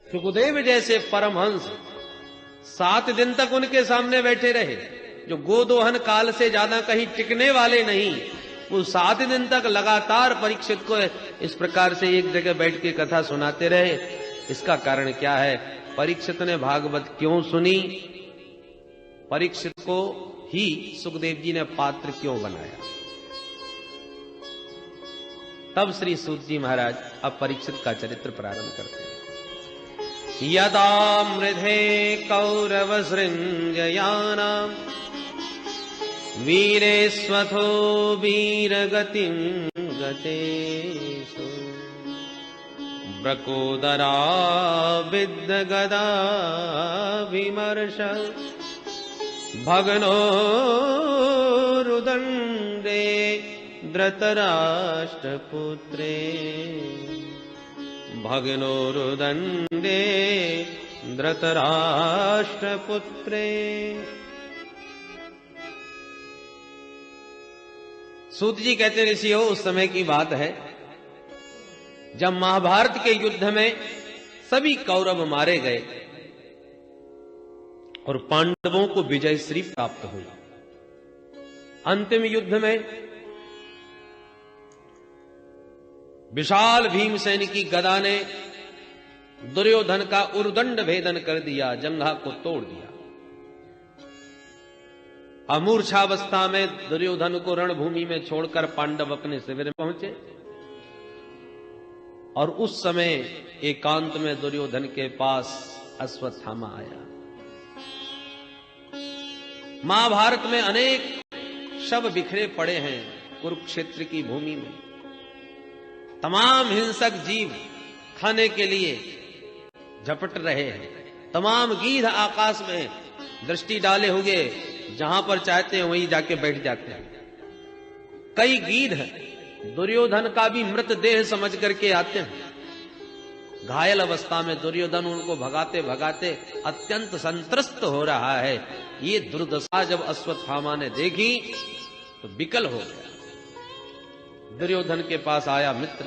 सुखदेव जैसे परमहंस 7 दिन तक उनके सामने बैठे रहे, जो गोदोहन काल से ज्यादा कहीं टिकने वाले नहीं, वो 7 दिन तक लगातार परीक्षित को इस प्रकार से एक जगह बैठ के कथा सुनाते रहे। इसका कारण क्या है? परीक्षित ने भागवत क्यों सुनी? परीक्षित को ही सुखदेव जी ने पात्र क्यों बनाया? तब श्री सूत जी महाराज अब परीक्षित का चरित्र प्रारंभ करते हैं। यदा मृधे कौरव सृंजयानाम वीरेश्वथो वीरगतिं गतेषु ब्रकोदरा विद्गदा विमर्श भगनो रुदंडे धृतराष्ट्रपुत्रे भगनो रुदंडे धृतराष्ट्रपुत्रे। सूत जी कहते ऋषि हो, उस समय की बात है जब महाभारत के युद्ध में सभी कौरव मारे गए और पांडवों को विजयश्री प्राप्त हुई। अंतिम युद्ध में विशाल भीमसेन की गदा ने दुर्योधन का उरुदंड भेदन कर दिया, जंघा को तोड़ दिया। अमूर्छावस्था में दुर्योधन को रणभूमि में छोड़कर पांडव अपने शिविर में पहुंचे और उस समय एकांत में दुर्योधन के पास अश्वत्थामा आया। महाभारत में अनेक शव बिखरे पड़े हैं कुरुक्षेत्र की भूमि में। तमाम हिंसक जीव खाने के लिए झपट रहे हैं। तमाम गीध आकाश में दृष्टि डाले हुए जहां पर चाहते हैं वहीं जाके बैठ जाते हैं। कई गीध दुर्योधन का भी मृतदेह समझ करके आते हैं। घायल अवस्था में दुर्योधन उनको भगाते भगाते अत्यंत संत्रस्त हो रहा है। ये दुर्दशा जब अश्वत्थामा ने देखी तो विकल हो गया। दुर्योधन के पास आया, मित्र,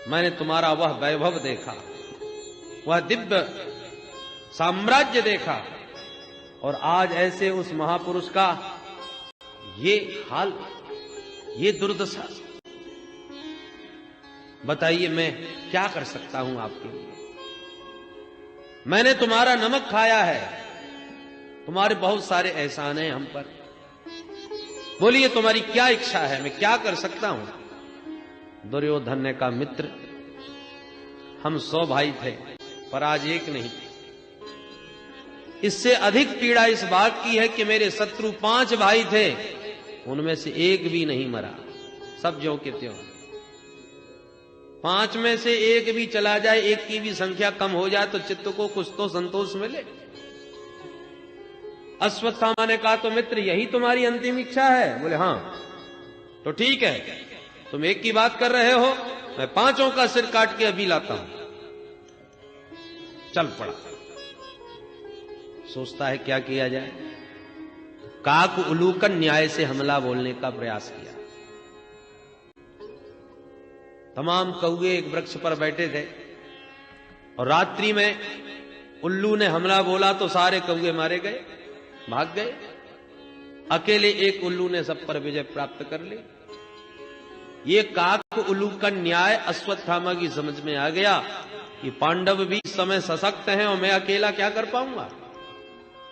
मैंने तुम्हारा वह वैभव देखा, वह दिव्य साम्राज्य देखा, और आज ऐसे उस महापुरुष का ये हाल, ये दुर्दशा। बताइए मैं क्या कर सकता हूं आपके लिए? मैंने तुम्हारा नमक खाया है, तुम्हारे बहुत सारे एहसान हैं हम पर। बोलिए तुम्हारी क्या इच्छा है, मैं क्या कर सकता हूं? दुर्योधन ने कहा, मित्र, हम 100 भाई थे पर आज एक नहीं। इससे अधिक पीड़ा इस बात की है कि मेरे शत्रु 5 भाई थे, उनमें से एक भी नहीं मरा, सब ज्यों के त्यों। 5 में से एक भी चला जाए, एक की भी संख्या कम हो जाए तो चित्त को कुछ तो संतोष मिले। अश्वत्थामा ने कहा, तो मित्र यही तुम्हारी अंतिम इच्छा है? बोले हां। तो ठीक है, तुम एक की बात कर रहे हो, मैं 5 का सिर काट के अभी लाता हूं। चल पड़ा। सोचता है क्या किया जाए। काक उलूकन न्याय से हमला बोलने का प्रयास किया। तमाम कौवे एक वृक्ष पर बैठे थे और रात्रि में उल्लू ने हमला बोला तो सारे कौवे मारे गए, भाग गए। अकेले एक उल्लू ने सब पर विजय प्राप्त कर ली। ये काक उलूकन न्याय अश्वत्थामा की समझ में आ गया कि पांडव भी इस समय सशक्त हैं और मैं अकेला क्या कर पाऊंगा।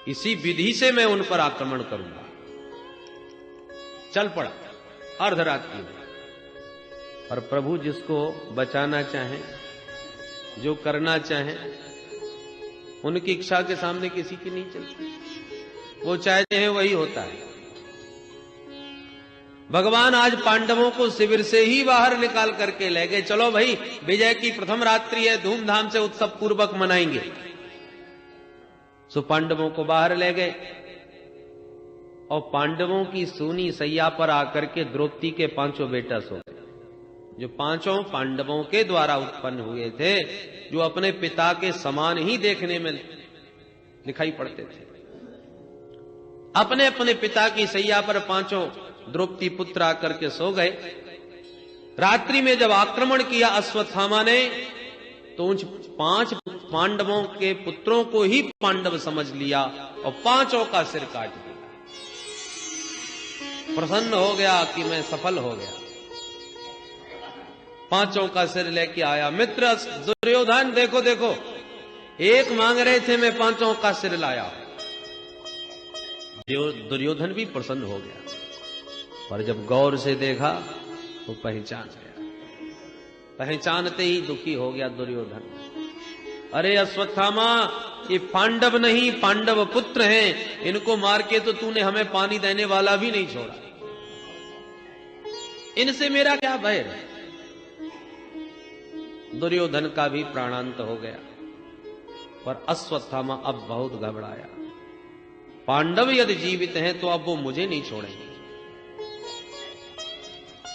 इसी विधि से मैं उन पर आक्रमण करूंगा। चल पड़ा अर्धरात्रि में। और प्रभु जिसको बचाना चाहे, जो करना चाहे, उनकी इच्छा के सामने किसी की नहीं चलती। वो चाहते हैं वही होता है। भगवान आज पांडवों को शिविर से ही बाहर निकाल करके ले गए। चलो भाई, विजय की प्रथम रात्रि है, धूमधाम से उत्सव पूर्वक मनाएंगे। सो पांडवों को बाहर ले गए और पांडवों की सूनी सैया पर आकर के द्रौपदी के 5 बेटा सो गए, जो 5 पांडवों के द्वारा उत्पन्न हुए थे, जो अपने पिता के समान ही देखने में दिखाई पड़ते थे। अपने अपने पिता की सैया पर 5 द्रौपदी पुत्र आकर के सो गए। रात्रि में जब आक्रमण किया अश्वत्थामा ने, तो उन 5 पांडवों के पुत्रों को ही पांडव समझ लिया और पांचों का सिर काट दिया। प्रसन्न हो गया कि मैं सफल हो गया, पांचों का सिर लेके आया। मित्र दुर्योधन देखो देखो, एक मांग रहे थे, मैं पांचों का सिर लाया। दुर्योधन भी प्रसन्न हो गया, पर जब गौर से देखा तो पहचान गया। पहचानते ही दुखी हो गया दुर्योधन। अरे अश्वत्थामा, ये पांडव नहीं पांडव पुत्र हैं, इनको मार के तो तूने हमें पानी देने वाला भी नहीं छोड़ा, इनसे मेरा क्या बैर है। दुर्योधन का भी प्राणांत हो गया, पर अश्वत्थामा अब बहुत घबराया। पांडव यदि जीवित हैं तो अब वो मुझे नहीं छोड़ेंगे।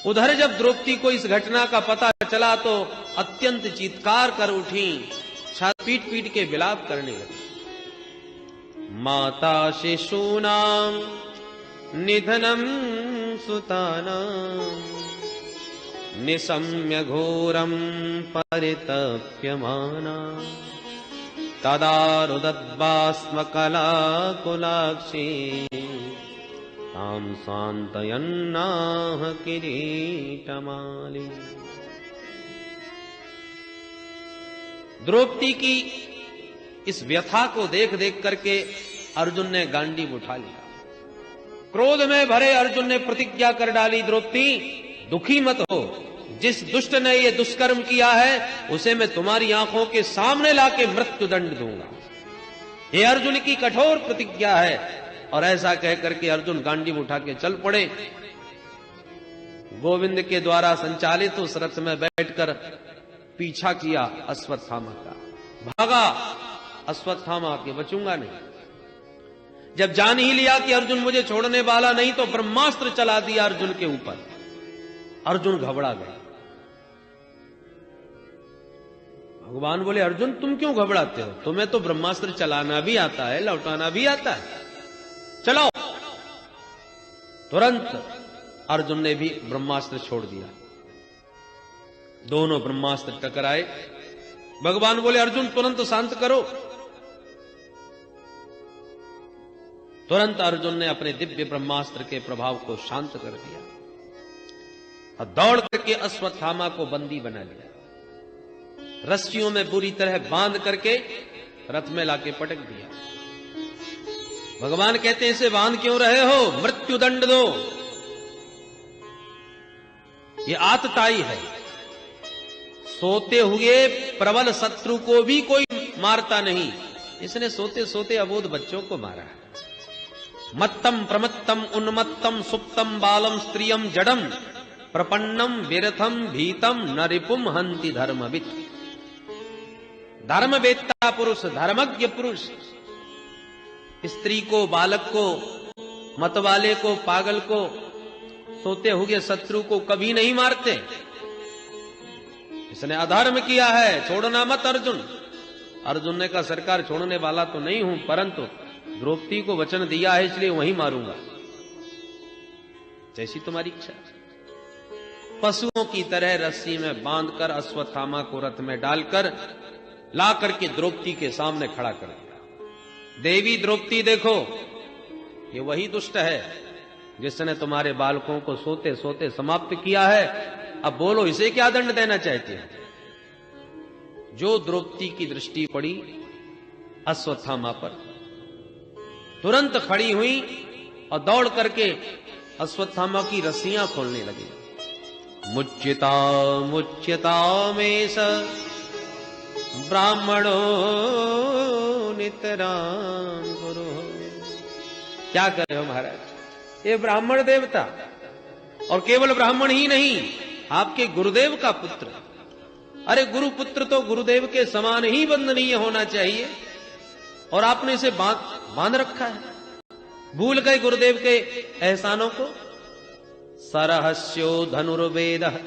उधर जब द्रौपदी को इस घटना का पता चला तो अत्यंत चीत्कार कर उठी, छाती पीट पीट के विलाप करने लगी। माता शिशूनां निधनं सुतानां निशम्य घोरं परितप्यमाना तदा रुदद्भास्म कलाकुलाक्षी तां सान्तयन्नाह किरीटमाली। द्रौपदी की इस व्यथा को देख देख करके अर्जुन ने गांडीव उठा लिया। क्रोध में भरे अर्जुन ने प्रतिज्ञा कर डाली, द्रौपदी दुखी मत हो, जिस दुष्ट ने ये दुष्कर्म किया है उसे मैं तुम्हारी आंखों के सामने लाके मृत्यु दंड दूंगा। ये अर्जुन की कठोर प्रतिज्ञा है। और ऐसा कह करके अर्जुन गांडीव उठा के चल पड़े। गोविंद के द्वारा संचालित उस रथ में बैठकर पीछा किया अश्वत्थामा का। भागा, अश्वत्थामा के बचूंगा नहीं। जब जान ही लिया कि अर्जुन मुझे छोड़ने वाला नहीं तो ब्रह्मास्त्र चला दिया अर्जुन के ऊपर। अर्जुन घबरा गया। भगवान बोले, अर्जुन तुम क्यों घबराते हो? तुम्हें तो ब्रह्मास्त्र चलाना भी आता है, लौटाना भी आता है, चलो। तुरंत अर्जुन ने भी ब्रह्मास्त्र छोड़ दिया। दोनों ब्रह्मास्त्र टकराए। भगवान बोले, अर्जुन तुरंत शांत करो। तुरंत अर्जुन ने अपने दिव्य ब्रह्मास्त्र के प्रभाव को शांत कर दिया और दौड़ करके अश्वत्थामा को बंदी बना लिया। रस्सियों में बुरी तरह बांध करके रथ में लाके पटक दिया। भगवान कहते हैं, इसे बांध क्यों रहे हो? मृत्यु दंड दो। ये आतताई है। सोते हुए प्रबल शत्रु को भी कोई मारता नहीं, इसने सोते सोते अबोध बच्चों को मारा है। मत्तम प्रमत्तम उन्मत्तम सुप्तम बालम स्त्रियम जडम प्रपन्नम विरथम भीतम न रिपुम हंति धर्मवित्। धर्मवेत्ता पुरुष, धर्मज्ञ पुरुष स्त्री को, बालक को, मतवाले को, पागल को, सोते हुए शत्रु को कभी नहीं मारते। इसने अधर्म किया है, छोड़ना मत अर्जुन। अर्जुन ने कहा, सरकार छोड़ने वाला तो नहीं हूं, परंतु द्रौपदी को वचन दिया है इसलिए वहीं मारूंगा, जैसी तुम्हारी इच्छा। पशुओं की तरह रस्सी में बांधकर अश्वत्थामा को रथ में डालकर ला करके द्रौपदी के सामने खड़ा कर दिया। देवी द्रौपदी देखो, ये वही दुष्ट है जिसने तुम्हारे बालकों को सोते सोते समाप्त किया है। अब बोलो, इसे क्या दंड देना चाहते हैं? जो द्रौपदी की दृष्टि पड़ी अश्वत्थामा पर, तुरंत खड़ी हुई और दौड़ करके अश्वत्थामा की रस्सियां खोलने लगी। मुच्यता मुच्यता में स ब्राह्मणो नितरां गुरु। क्या करे हो महाराज, ये ब्राह्मण देवता, और केवल ब्राह्मण ही नहीं, आपके गुरुदेव का पुत्र। अरे गुरु पुत्र तो गुरुदेव के समान ही वंदनीय होना चाहिए, और आपने इसे बांध रखा है। भूल गए गुरुदेव के एहसानों को। सरहस्यो धनुर्वेदः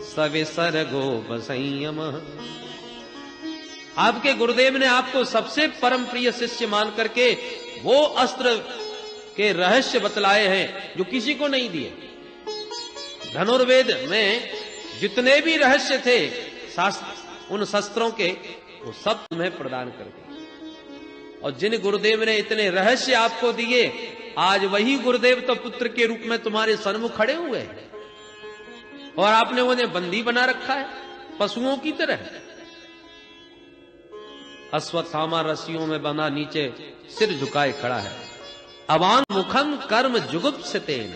सविसर्गो संयम। आपके गुरुदेव ने आपको सबसे परम प्रिय शिष्य मान करके वो अस्त्र के रहस्य बतलाए हैं जो किसी को नहीं दिए। धनुर्वेद में जितने भी रहस्य थे उन शस्त्रों के, वो सब तुम्हें प्रदान कर देंगे। और जिन गुरुदेव ने इतने रहस्य आपको दिए, आज वही गुरुदेव तो पुत्र के रूप में तुम्हारे सन्मुख खड़े हुए हैं और आपने उन्हें बंदी बना रखा है पशुओं की तरह। अश्वत्थामा रस्सियों में बंधा नीचे सिर झुकाए खड़ा है। अवांग मुखम कर्म जुगुप्सितेन,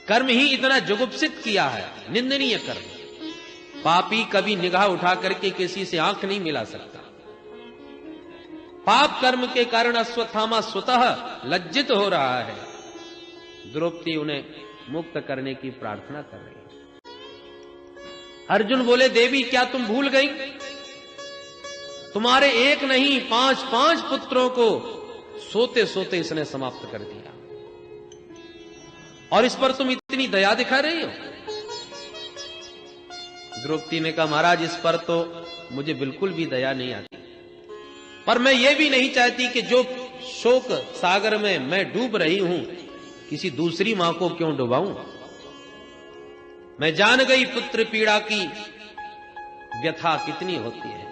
कर्म ही इतना जुगुप्सित किया है, निंदनीय कर्म। पापी कभी निगाह उठा करके किसी से आंख नहीं मिला सकता। पाप कर्म के कारण अश्वत्थामा स्वतः लज्जित हो रहा है। द्रौपदी उन्हें मुक्त करने की प्रार्थना कर रही है। अर्जुन बोले, देवी क्या तुम भूल गई? तुम्हारे एक नहीं 5 पुत्रों को सोते सोते इसने समाप्त कर दिया, और इस पर तुम इतनी दया दिखा रही हो? द्रौपदी ने कहा, महाराज इस पर तो मुझे बिल्कुल भी दया नहीं आती, पर मैं ये भी नहीं चाहती कि जो शोक सागर में मैं डूब रही हूं किसी दूसरी मां को क्यों डुबाऊं। मैं जान गई पुत्र पीड़ा की व्यथा कितनी होती है।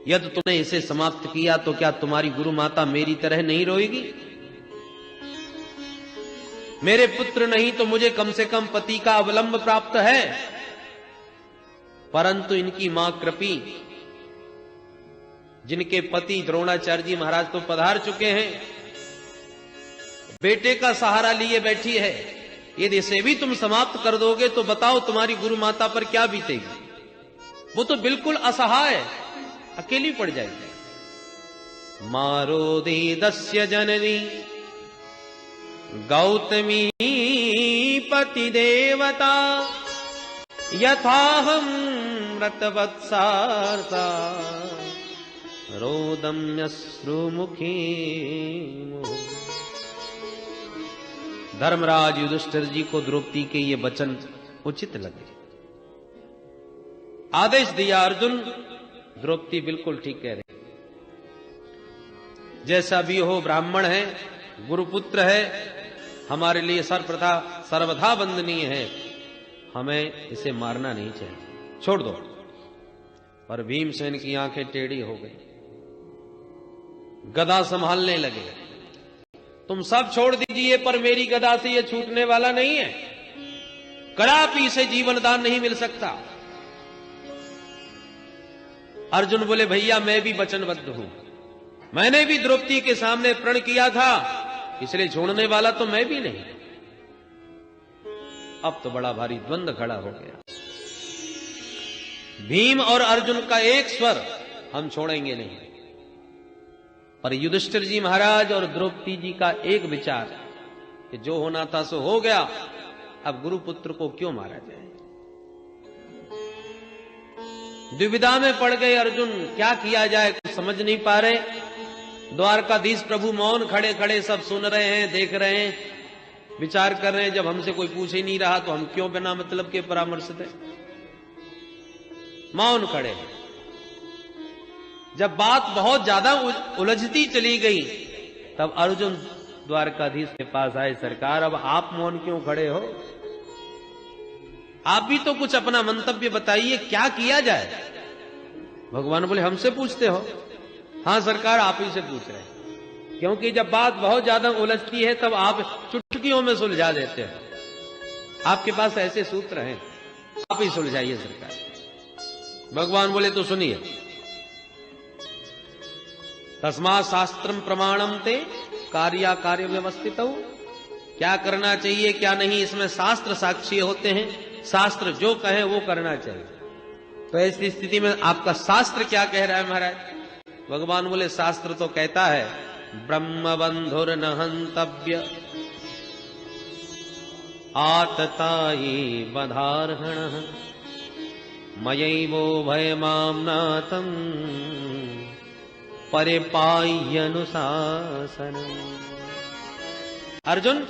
यदि तुमने इसे समाप्त किया तो क्या तुम्हारी गुरु माता मेरी तरह नहीं रोएगी? मेरे पुत्र नहीं तो मुझे कम से कम पति का अवलंब प्राप्त है, परंतु इनकी मां कृपी, जिनके पति द्रोणाचार्य जी महाराज तो पधार चुके हैं, बेटे का सहारा लिए बैठी है। यदि इसे भी तुम समाप्त कर दोगे तो बताओ तुम्हारी गुरु माता पर क्या बीतेगी। वो तो बिल्कुल असहाय, अकेली पड़ जाएगी। मारो दीदस्य जननी गौतमी पति देवता, यथाहं व्रतवत्सार्ता रोदम्यश्रुमुखी। धर्मराज युधिष्ठिर जी को द्रौपदी के ये वचन उचित लगे। आदेश दिया, अर्जुन द्रौपदी बिल्कुल ठीक कह रही, जैसा भी हो ब्राह्मण है, गुरुपुत्र है, हमारे लिए सर्वथा वंदनीय है, हमें इसे मारना नहीं चाहिए, छोड़ दो। पर भीमसेन की आंखें टेढ़ी हो गई, गदा संभालने लगे। तुम सब छोड़ दीजिए, पर मेरी गदा से यह छूटने वाला नहीं है, कदापि इसे जीवन दान नहीं मिल सकता। अर्जुन बोले, भैया मैं भी वचनबद्ध हूं, मैंने भी द्रौपदी के सामने प्रण किया था, इसलिए छोड़ने वाला तो मैं भी नहीं। अब तो बड़ा भारी द्वंद्व खड़ा हो गया। भीम और अर्जुन का एक स्वर, हम छोड़ेंगे नहीं। पर युधिष्ठिर जी महाराज और द्रौपदी जी का एक विचार कि जो होना था सो हो गया, अब गुरुपुत्र को क्यों मारा जाए। दुविधा में पड़ गए अर्जुन, क्या किया जाए कुछ समझ नहीं पा रहे। द्वारकाधीश प्रभु मौन खड़े खड़े सब सुन रहे हैं, देख रहे हैं, विचार कर रहे हैं। जब हमसे कोई पूछ ही नहीं रहा तो हम क्यों बिना मतलब के परामर्श दें। मौन खड़े। जब बात बहुत ज्यादा उलझती चली गई तब अर्जुन द्वारकाधीश के पास आए, सरकार अब आप मौन क्यों खड़े हो, आप भी तो कुछ अपना मंतव्य बताइए, क्या किया जाए। भगवान बोले, हमसे पूछते हो? हां सरकार, आप ही से पूछ रहे हैं, क्योंकि जब बात बहुत ज्यादा उलझती है तब आप चुटकियों में सुलझा देते हो। आपके पास ऐसे सूत्र हैं, आप ही सुलझाइए सरकार। भगवान बोले, तो सुनिए, तस्मात् शास्त्रम प्रमाणम ते कार्या कार्य व्यवस्थित। क्या करना चाहिए क्या नहीं, इसमें शास्त्र साक्षी होते हैं, शास्त्र जो कहे वो करना चाहिए। तो ऐसी स्थिति में आपका शास्त्र क्या कह रहा है महाराज? भगवान बोले, शास्त्र तो कहता है ब्रह्म बंधुर न हंतव्य आततायी बधार्हण मयैवो भयमाम्नातं परिपाह्यनुशासन। अर्जुन,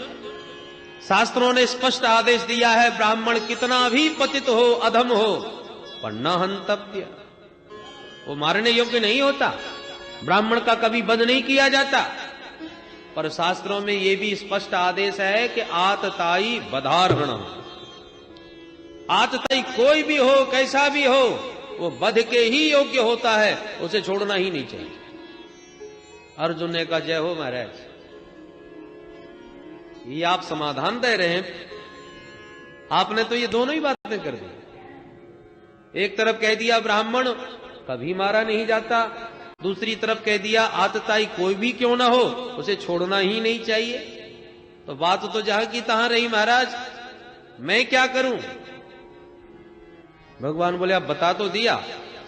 शास्त्रों ने स्पष्ट आदेश दिया है, ब्राह्मण कितना भी पतित हो, अधम हो, पर न हंतव्य, वो मारने योग्य नहीं होता। ब्राह्मण का कभी वध नहीं किया जाता। पर शास्त्रों में यह भी स्पष्ट आदेश है कि आतताई बधार्हण, आतताई कोई भी हो, कैसा भी हो, वो वध के ही योग्य होता है, उसे छोड़ना ही नहीं चाहिए। अर्जुन ने कहा, जय हो महाराज, ये आप समाधान दे रहे हैं, आपने तो ये दोनों ही बातें कर दी। एक तरफ कह दिया ब्राह्मण कभी मारा नहीं जाता, दूसरी तरफ कह दिया आतताई कोई भी क्यों ना हो, उसे छोड़ना ही नहीं चाहिए। तो बात तो जहां की तहां रही महाराज, मैं क्या करूं? भगवान बोले, अब बता तो दिया,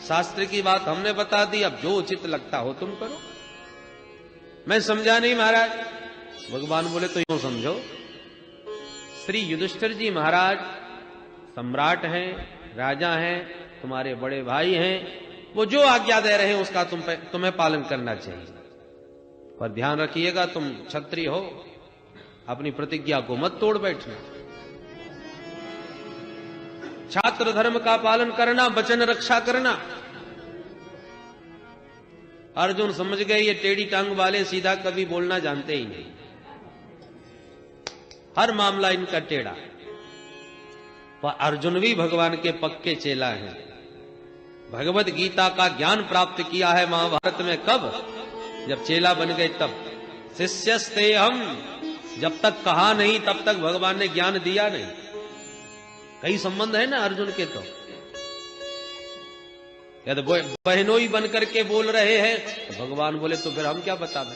शास्त्र की बात हमने बता दी, अब जो उचित लगता हो तुम करो। मैं समझा नहीं महाराज। भगवान बोले, तो यूं समझो, श्री युधिष्ठिर जी महाराज सम्राट हैं, राजा हैं, तुम्हारे बड़े भाई हैं, वो जो आज्ञा दे रहे हैं उसका तुम्हें पालन करना चाहिए। पर ध्यान रखिएगा, तुम क्षत्रिय हो, अपनी प्रतिज्ञा को मत तोड़ बैठना। छात्र धर्म का पालन करना, वचन रक्षा करना। अर्जुन समझ गए ये टेढ़ी टांग वाले सीधा कभी बोलना जानते ही नहीं, हर मामला इनका टेढ़ा। पर अर्जुन भी भगवान के पक्के चेला हैं। भगवत गीता का ज्ञान प्राप्त किया है महाभारत में, कब? जब चेला बन गए तब। शिष्यस्ते हम, जब तक कहा नहीं तब तक भगवान ने ज्ञान दिया नहीं। कई संबंध है ना अर्जुन के, तो यदि बहनोई बन करके बोल रहे हैं तो भगवान बोले तो फिर हम क्या बता दें।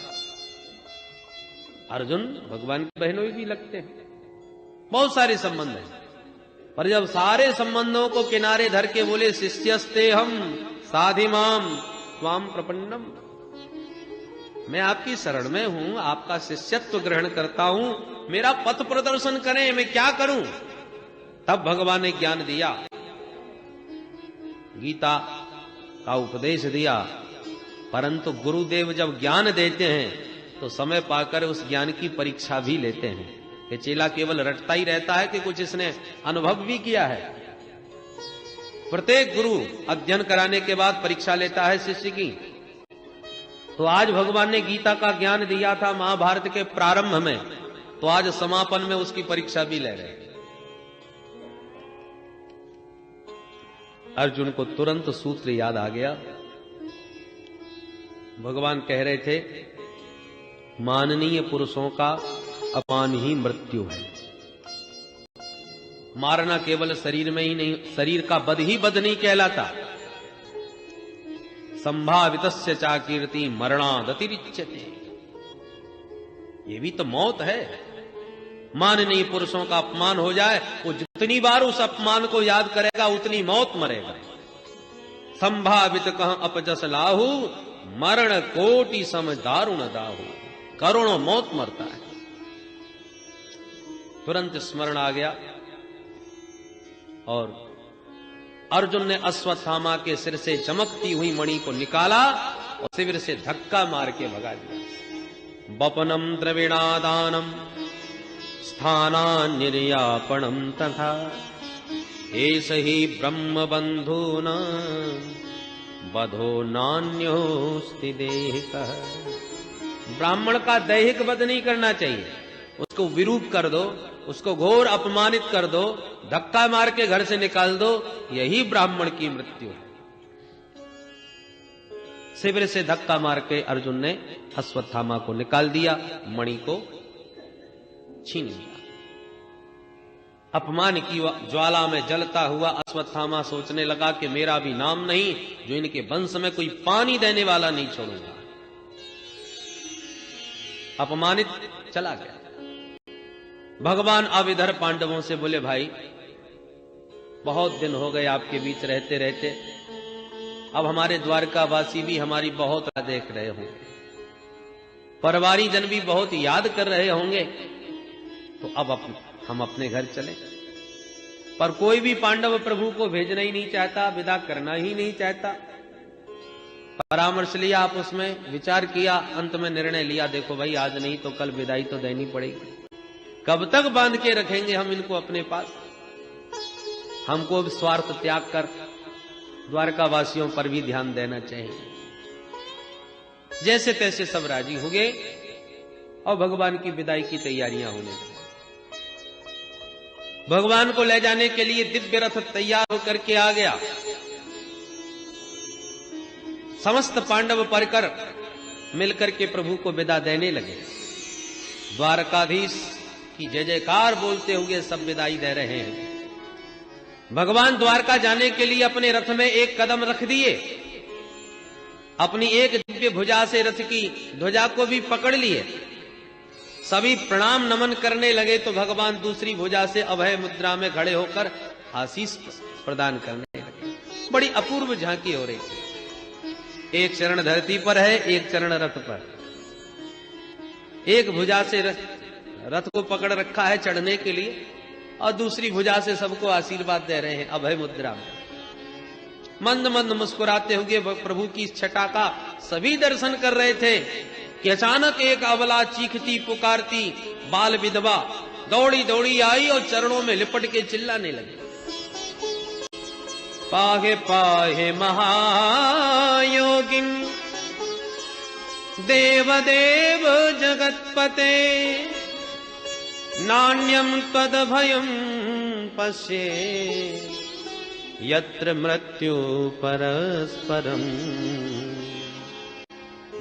अर्जुन भगवान की बहनोई भी लगते हैं, बहुत सारे संबंध हैं। पर जब सारे संबंधों को किनारे धर के बोले शिष्यस्ते हम साधिमाम त्वाम प्रपन्नम, मैं आपकी शरण में हूं, आपका शिष्यत्व ग्रहण करता हूं, मेरा पथ प्रदर्शन करें, मैं क्या करूं? तब भगवान ने ज्ञान दिया, गीता का उपदेश दिया। परंतु गुरुदेव जब ज्ञान देते हैं तो समय पाकर उस ज्ञान की परीक्षा भी लेते हैं कि चेला केवल रटता ही रहता है कि कुछ इसने अनुभव भी किया है। प्रत्येक गुरु अध्ययन कराने के बाद परीक्षा लेता है शिष्य की। तो आज भगवान ने गीता का ज्ञान दिया था महाभारत के प्रारंभ में, तो आज समापन में उसकी परीक्षा भी ले रहे हैं। अर्जुन को तुरंत सूत्र याद आ गया। भगवान कह रहे थे, माननीय पुरुषों का अपमान ही मृत्यु है। मारना केवल शरीर में ही नहीं, शरीर का वध ही वध नहीं कहलाता। संभावितस्य चा कीर्ति मरणादतिरिच्यते, ये भी तो मौत है। माननीय पुरुषों का अपमान हो जाए, वो जितनी बार उस अपमान को याद करेगा उतनी मौत मरेगा। संभावित कह अपजस लाहू, मरण कोटि सम दारुण दाहू, करोड़ों मौत मरता है। तुरंत स्मरण आ गया और अर्जुन ने अश्वत्थामा के सिर से चमकती हुई मणि को निकाला और शिविर से धक्का मार के भगा दिया। बपनम द्रविणादानम स्थानान्यर्यापणम तथा एष ही ब्रह्म बंधून वधो नान्योस्ति देहिकः। ब्राह्मण का दैहिक वध नहीं करना चाहिए, उसको विरूप कर दो, उसको घोर अपमानित कर दो, धक्का मार के घर से निकाल दो, यही ब्राह्मण की मृत्यु है। शिविर से धक्का मार के अर्जुन ने अश्वत्थामा को निकाल दिया, मणि को छीन लिया। अपमान की ज्वाला में जलता हुआ अश्वत्थामा सोचने लगा कि मेरा भी नाम नहीं, जो इनके वंश में कोई पानी देने वाला नहीं छोड़ूंगा। अपमानित चला गया। भगवान अब इधर पांडवों से बोले, भाई बहुत दिन हो गए आपके बीच रहते रहते, अब हमारे द्वारकावासी भी हमारी बहुत देख रहे होंगे, परवारी जन भी बहुत याद कर रहे होंगे, तो अब हम अपने घर चले। पर कोई भी पांडव प्रभु को भेजना ही नहीं चाहता, विदा करना ही नहीं चाहता। परामर्श लिया, आपस में विचार किया, अंत में निर्णय लिया, देखो भाई आज नहीं तो कल विदाई तो देनी पड़ेगी। कब तक बांध के रखेंगे हम इनको अपने पास? हमको स्वार्थ त्याग कर द्वारकावासियों पर भी ध्यान देना चाहिए। जैसे तैसे सब राजी हो गए और भगवान की विदाई की तैयारियां होने लगी। भगवान को ले जाने के लिए दिव्य रथ तैयार होकर के आ गया। समस्त पांडव परिकर मिलकर के प्रभु को विदा देने लगे। द्वारकाधीश की जय जयकार बोलते हुए सब विदाई दे रहे हैं। भगवान द्वारका जाने के लिए अपने रथ में एक कदम रख दिए, अपनी एक दिव्य भुजा से रथ की ध्वजा को भी पकड़ लिए। सभी प्रणाम नमन करने लगे तो भगवान दूसरी भुजा से अभय मुद्रा में खड़े होकर आशीष प्रदान करने लगे। बड़ी अपूर्व झांकी हो रही थी। एक चरण धरती पर है, एक चरण रथ पर। एक भुजा से रथ को पकड़ रखा है चढ़ने के लिए और दूसरी भुजा से सबको आशीर्वाद दे रहे हैं अभय मुद्रा में। मंद मंद मुस्कुराते हुए प्रभु की इस छटा का सभी दर्शन कर रहे थे कि अचानक एक अबला चीखती पुकारती बाल विधवा दौड़ी दौड़ी आई और चरणों में लिपट के चिल्लाने लगी, पाहे पाहे महायोगिन देवदेव जगत्पते नान्यं त्वदभयं पश्ये यत्र मृत्यु परस्परम्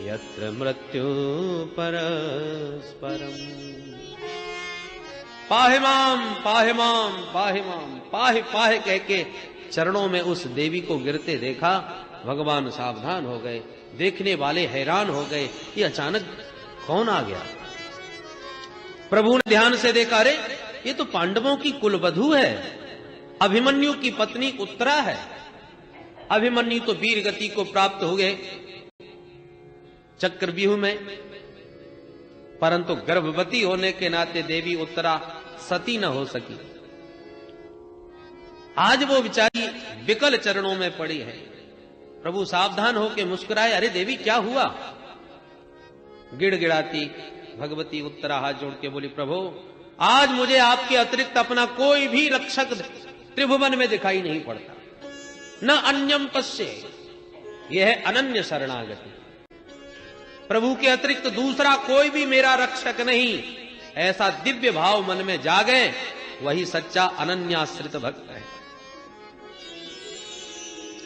यत्र मृत्यु परस्परम्। पाहि माम पाहि माम पाहि माम पाहि पाहि कह के चरणों में उस देवी को गिरते देखा। भगवान सावधान हो गए, देखने वाले हैरान हो गए, ये अचानक कौन आ गया। प्रभु ने ध्यान से देखा, अरे ये तो पांडवों की कुलवधू है, अभिमन्यु की पत्नी उत्तरा है। अभिमन्यु तो वीर गति को प्राप्त हो गए चक्रव्यूह में, परंतु गर्भवती होने के नाते देवी उत्तरा सती न हो सकी। आज वो बेचारी विकल चरणों में पड़ी है। प्रभु सावधान होकर मुस्कुराए, अरे देवी क्या हुआ। गिड़गिड़ाती भगवती उत्तरा हाथ जोड़ के बोली, प्रभु आज मुझे आपके अतिरिक्त अपना कोई भी रक्षक त्रिभुवन में दिखाई नहीं पड़ता, न अन्यम पश्ये, यह है अनन्य शरणागति। प्रभु के अतिरिक्त दूसरा कोई भी मेरा रक्षक नहीं, ऐसा दिव्य भाव मन में जागे, वही सच्चा अनन्याश्रित भक्त है।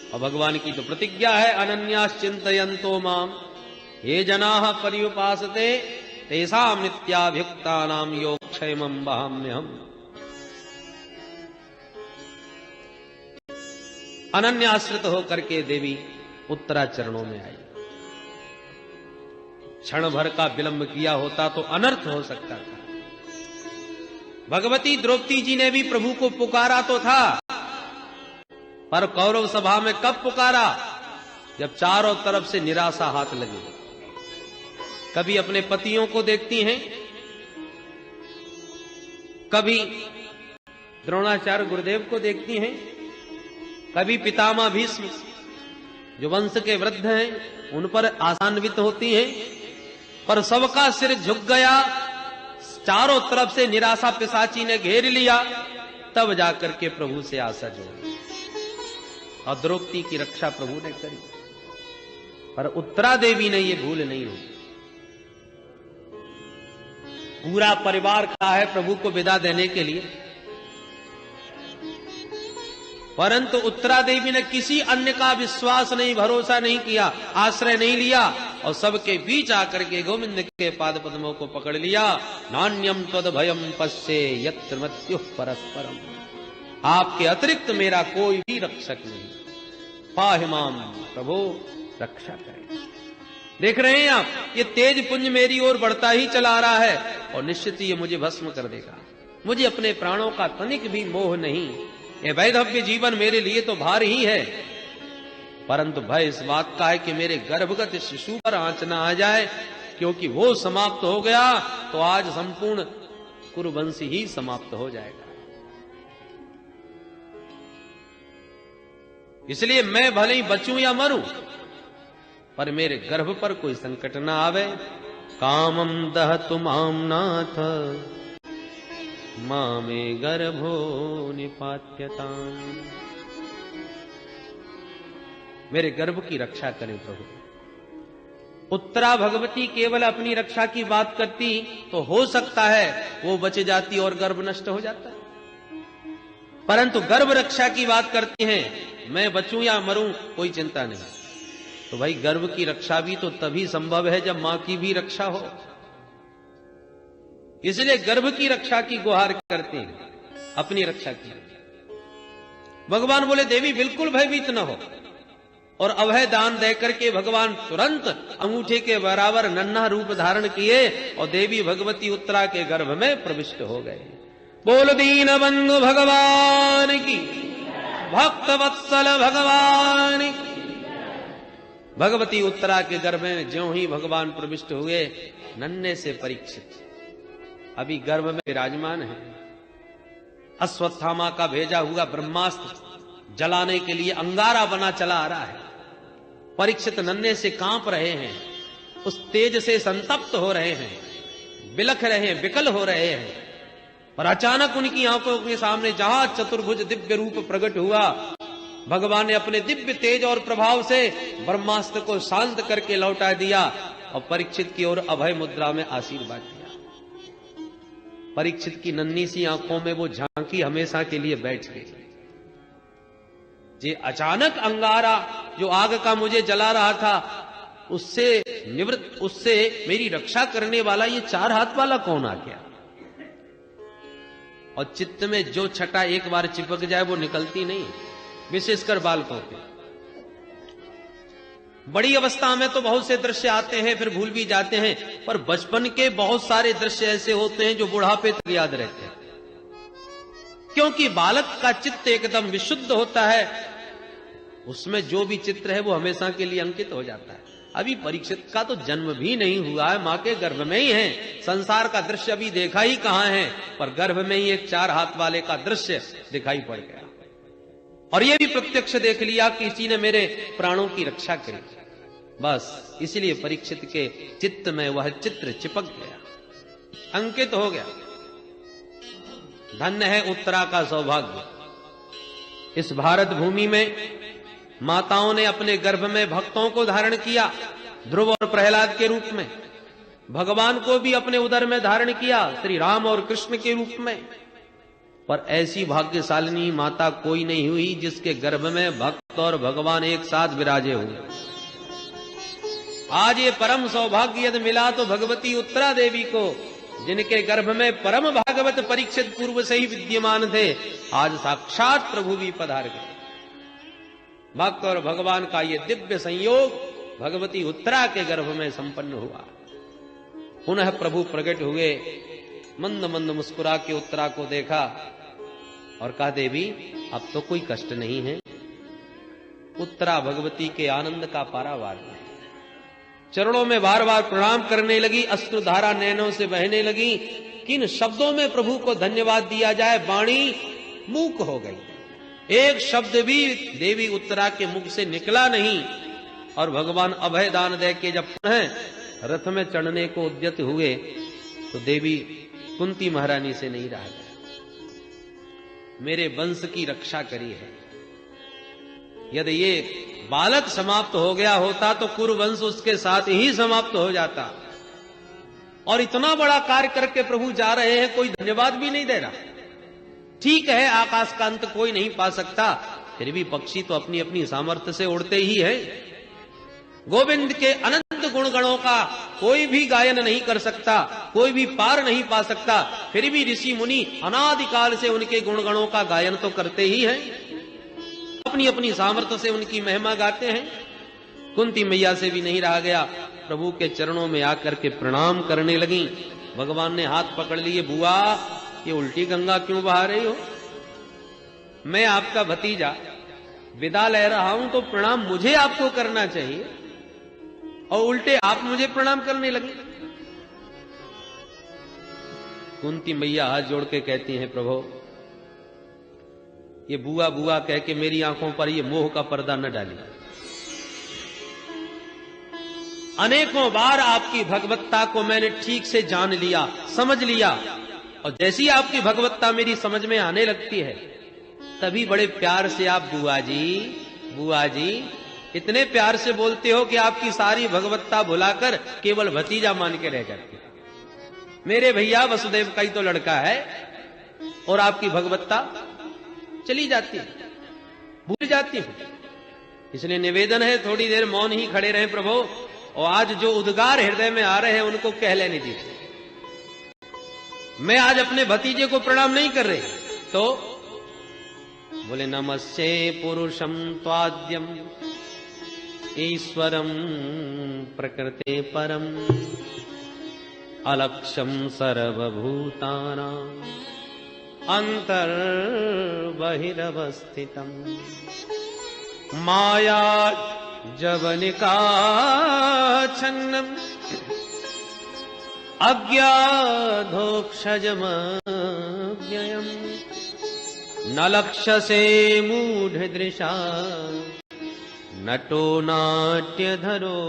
और भगवान की तो प्रतिज्ञा है, अनन्याश्चिंतयन्तो माम ये जनाः पर्युपासते तेषां नित्याभियुक्तानां योगक्षेमं वहाम्यहम्। अनन्याश्रित होकर के देवी उत्तरा चरणों में आई। क्षण भर का विलंब किया होता तो अनर्थ हो सकता था। भगवती द्रौपदी जी ने भी प्रभु को पुकारा तो था, पर कौरव सभा में कब पुकारा, जब चारों तरफ से निराशा हाथ लगी। कभी अपने पतियों को देखती हैं, कभी द्रोणाचार्य गुरुदेव को देखती हैं, कभी पितामह भीष्म जो वंश के वृद्ध हैं उन पर आशान्वित होती हैं, पर सबका सिर झुक गया, चारों तरफ से निराशा पिशाची ने घेर लिया, तब जाकर के प्रभु से आशा जोड़ी और द्रौपदी की रक्षा प्रभु ने करी। पर उत्तरा देवी ने ये भूल नहीं हुई। पूरा परिवार खड़ा है प्रभु को विदा देने के लिए, परंतु उत्तरा देवी ने किसी अन्य का विश्वास नहीं, भरोसा नहीं किया, आश्रय नहीं लिया और सबके बीच आकर के गोविंद के पाद पद्मों को पकड़ लिया। नान्यम त्वद भयम पश्ये यत्र मृत्युः परस्परम, आपके अतिरिक्त मेरा कोई भी रक्षक नहीं, पाहि माम, प्रभु रक्षा करें। देख रहे हैं आप, ये तेज पुंज मेरी ओर बढ़ता ही चला रहा है और निश्चित ही ये मुझे भस्म कर देगा। मुझे अपने प्राणों का तनिक भी मोह नहीं, ये वैधव्य जीवन मेरे लिए तो भार ही है, परंतु भय इस बात का है कि मेरे गर्भगत शिशु पर आंच न आ जाए, क्योंकि वो समाप्त हो गया तो आज संपूर्ण कुरुवंश ही समाप्त हो जाएगा। इसलिए मैं भले ही बचूं या मरूं, पर मेरे गर्भ पर कोई संकट ना आवे। कामम दहतु माम नाथ मामे गर्भो निपात्यताम, मेरे गर्भ की रक्षा करें प्रभु। उत्तरा भगवती केवल अपनी रक्षा की बात करती तो हो सकता है वो बच जाती और गर्भ नष्ट हो जाता है, परंतु गर्भ रक्षा की बात करते हैं, मैं बचूं या मरूं कोई चिंता नहीं। तो भाई गर्भ की रक्षा भी तो तभी संभव है जब मां की भी रक्षा हो, इसलिए गर्भ की रक्षा की गुहार करते हैं, अपनी रक्षा की। भगवान बोले देवी बिल्कुल भयभीत न हो, और अभय दान देकर के भगवान तुरंत अंगूठे के बराबर नन्हा रूप धारण किए और देवी भगवती उत्तरा के गर्भ में प्रविष्ट हो गए। बोल दीन बंधु भगवान की, भक्त वत्सल भगवान की। भगवती उत्तरा के गर्भ में ज्यों ही भगवान प्रविष्ट हुए, नन्हे से परीक्षित अभी गर्भ में विराजमान है। अश्वत्थामा का भेजा हुआ ब्रह्मास्त्र जलाने के लिए अंगारा बना चला आ रहा है। परीक्षित नन्हे से कांप रहे हैं, उस तेज से संतप्त हो रहे हैं, बिलख रहे हैं, विकल हो रहे हैं। पर अचानक उनकी आंखों के सामने जहां चतुर्भुज दिव्य रूप प्रकट हुआ, भगवान ने अपने दिव्य तेज और प्रभाव से ब्रह्मास्त्र को शांत करके लौटा दिया और परीक्षित की ओर अभय मुद्रा में आशीर्वाद दिया। परीक्षित की नन्ही सी आंखों में वो झांकी हमेशा के लिए बैठ गई। जे अचानक अंगारा जो आग का मुझे जला रहा था, उससे निवृत्त, उससे मेरी रक्षा करने वाला ये 4 हाथ वाला कौन आ गया? और चित्त में जो छटा एक बार चिपक जाए वो निकलती नहीं, विशेषकर बालकों के। बड़ी अवस्था में तो बहुत से दृश्य आते हैं, फिर भूल भी जाते हैं, पर बचपन के बहुत सारे दृश्य ऐसे होते हैं जो बुढ़ापे तक याद रहते हैं, क्योंकि बालक का चित्त एकदम विशुद्ध होता है, उसमें जो भी चित्र है वो हमेशा के लिए अंकित हो जाता है। अभी परीक्षित का तो जन्म भी नहीं हुआ है, मां के गर्भ में ही है, संसार का दृश्य अभी देखा ही कहां है, पर गर्भ में ही एक 4 हाथ वाले का दृश्य दिखाई पड़ गया। और यह भी प्रत्यक्ष देख लिया कि इसी ने मेरे प्राणों की रक्षा करी। बस इसलिए परीक्षित के चित्त में वह चित्र चिपक गया, अंकित हो गया। धन्य है उत्तरा का सौभाग्य। इस भारत भूमि में माताओं ने अपने गर्भ में भक्तों को धारण किया, ध्रुव और प्रहलाद के रूप में। भगवान को भी अपने उदर में धारण किया, श्री राम और कृष्ण के रूप में। पर ऐसी भाग्यशालिनी माता कोई नहीं हुई जिसके गर्भ में भक्त और भगवान एक साथ विराजे हुए। आज ये परम सौभाग्य यदि मिला तो भगवती उत्तरा देवी को, जिनके गर्भ में परम भागवत परीक्षित पूर्व से ही विद्यमान थे, आज साक्षात प्रभु भी पधार गए। भक्त और भगवान का ये दिव्य संयोग भगवती उत्तरा के गर्भ में संपन्न हुआ। पुनः प्रभु प्रकट हुए, मंद मंद मुस्कुरा के उत्तरा को देखा और कहा देवी अब तो कोई कष्ट नहीं है। उत्तरा भगवती के आनंद का पारावार है, चरणों में बार बार प्रणाम करने लगी, अश्रुधारा नैनों से बहने लगी। किन शब्दों में प्रभु को धन्यवाद दिया जाए, वाणी मूक हो गई, एक शब्द भी देवी उत्तरा के मुख से निकला नहीं। और भगवान अभय दान दे के जब पुनः रथ में चढ़ने को उद्यत हुए तो देवी कुंती महारानी से नहीं रहा गया, मेरे वंश की रक्षा करी है। यदि ये बालक समाप्त हो गया होता तो कुरुवंश उसके साथ ही समाप्त हो जाता। और इतना बड़ा कार्य करके प्रभु जा रहे हैं, कोई धन्यवाद भी नहीं दे रहा। ठीक है, आकाश का अंत कोई नहीं पा सकता, फिर भी पक्षी तो अपनी अपनी सामर्थ्य से उड़ते ही है। गोविंद के अनंत गुणगणों का कोई भी गायन नहीं कर सकता, कोई भी पार नहीं पा सकता, फिर भी ऋषि मुनि अनादिकाल से उनके गुणगणों का गायन तो करते ही हैं, अपनी अपनी सामर्थ्य से उनकी महिमा गाते हैं। कुंती मैया से भी नहीं रहा गया, प्रभु के चरणों में आकर के प्रणाम करने लगी। भगवान ने हाथ पकड़ लिए, बुआ ये उल्टी गंगा क्यों बहा रही हो? मैं आपका भतीजा विदा ले रहा हूं तो प्रणाम मुझे आपको करना चाहिए, और उल्टे आप मुझे प्रणाम करने लगे। कुंती मैया हाथ जोड़ के कहती हैं, प्रभु ये बुआ बुआ कह के मेरी आंखों पर ये मोह का पर्दा न डालिए। अनेकों बार आपकी भगवत्ता को मैंने ठीक से जान लिया, समझ लिया, और जैसी आपकी भगवत्ता मेरी समझ में आने लगती है तभी बड़े प्यार से आप बुआ जी इतने प्यार से बोलते हो कि आपकी सारी भगवत्ता भुलाकर केवल भतीजा मान के रह जाते हो। मेरे भैया वसुदेव का ही तो लड़का है और आपकी भगवत्ता चली जाती है, भूल जाती हूं। इसलिए निवेदन है थोड़ी देर मौन ही खड़े रहे प्रभु, और आज जो उद्गार हृदय में आ रहे हैं उनको कह लेने दीजिए। मैं आज अपने भतीजे को प्रणाम नहीं कर रही, तो बोले नमस्ते पुरुषम त्वाद्यम ईश्वरम प्रकृते परम अलक्ष्यम सर्वभूतानां अंतर्बहिरवस्थितम् माया जवनिकाच्छन्नम् अज्ञाधोक्षजमव्ययम् न लक्ष्यसे मूढदृशा नटो नाट्यधरो